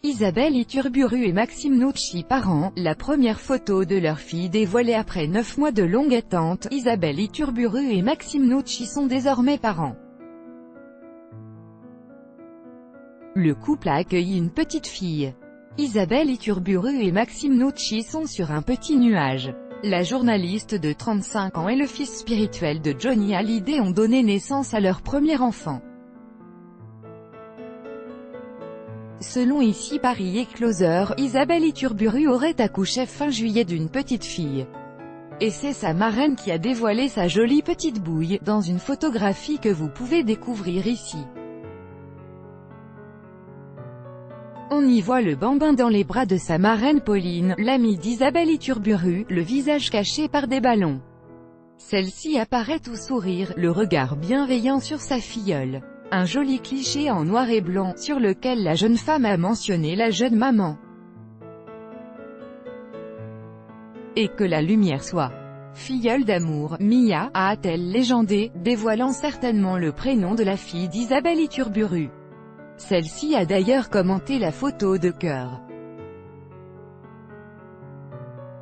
Isabelle Iturburu et Maxime Nucci parents, la première photo de leur fille dévoilée après 9 mois de longue attente. Isabelle Iturburu et Maxime Nucci sont désormais parents. Le couple a accueilli une petite fille. Isabelle Iturburu et Maxime Nucci sont sur un petit nuage. La journaliste de 35 ans et le fils spirituel de Johnny Hallyday ont donné naissance à leur premier enfant. Selon Ici Paris Écloser, Isabelle Iturburu aurait accouché fin juillet d'une petite fille. Et c'est sa marraine qui a dévoilé sa jolie petite bouille, dans une photographie que vous pouvez découvrir ici. On y voit le bambin dans les bras de sa marraine Pauline, l'amie d'Isabelle Iturburu, le visage caché par des ballons. Celle-ci apparaît tout sourire, le regard bienveillant sur sa filleule. Un joli cliché en noir et blanc, sur lequel la jeune femme a mentionné la jeune maman. Et que la lumière soit filleule d'amour, Mia, a-t-elle légendé, dévoilant certainement le prénom de la fille d'Isabelle Iturburu. Celle-ci a d'ailleurs commenté la photo de cœur.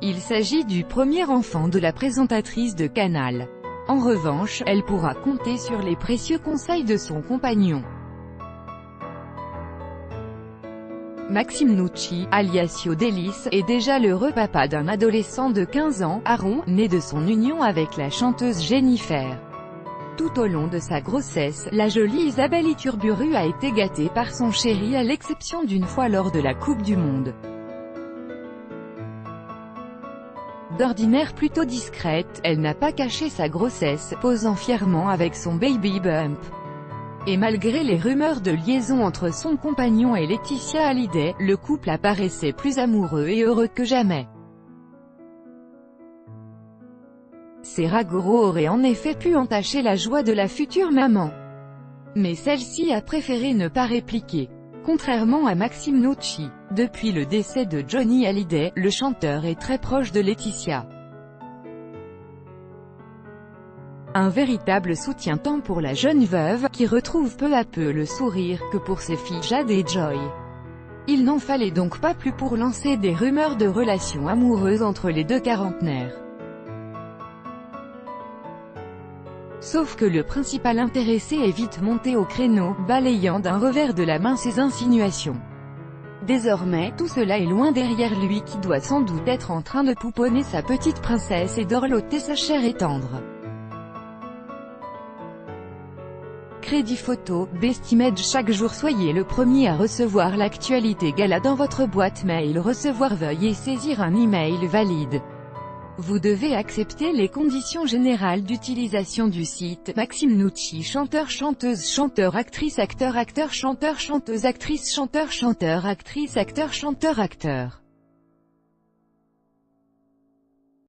Il s'agit du premier enfant de la présentatrice de Canal. En revanche, elle pourra compter sur les précieux conseils de son compagnon. Maxime Nucci, alias Yodelis, est déjà l'heureux papa d'un adolescent de 15 ans, Aaron, né de son union avec la chanteuse Jennifer. Tout au long de sa grossesse, la jolie Isabelle Iturburu a été gâtée par son chéri à l'exception d'une fois lors de la Coupe du Monde. D'ordinaire plutôt discrète, elle n'a pas caché sa grossesse, posant fièrement avec son baby bump. Et malgré les rumeurs de liaison entre son compagnon et Laetitia Hallyday, le couple apparaissait plus amoureux et heureux que jamais. Ces ragots auraient en effet pu entacher la joie de la future maman. Mais celle-ci a préféré ne pas répliquer. Contrairement à Maxime Nucci, depuis le décès de Johnny Hallyday, le chanteur est très proche de Laetitia. Un véritable soutien tant pour la jeune veuve, qui retrouve peu à peu le sourire, que pour ses filles Jade et Joy. Il n'en fallait donc pas plus pour lancer des rumeurs de relations amoureuses entre les deux quarantenaires. Sauf que le principal intéressé est vite monté au créneau, balayant d'un revers de la main ces insinuations. Désormais, tout cela est loin derrière lui qui doit sans doute être en train de pouponner sa petite princesse et d'orloter sa chair et tendre. Crédit photo, Bestimage. Chaque jour soyez le premier à recevoir l'actualité gala dans votre boîte mail. Recevoir, veuillez saisir un email valide. Vous devez accepter les conditions générales d'utilisation du site. Maxime Nucci, chanteur, chanteuse, chanteur, actrice, acteur, acteur, chanteur, chanteuse, actrice, chanteur, chanteur, actrice, acteur, chanteur, acteur.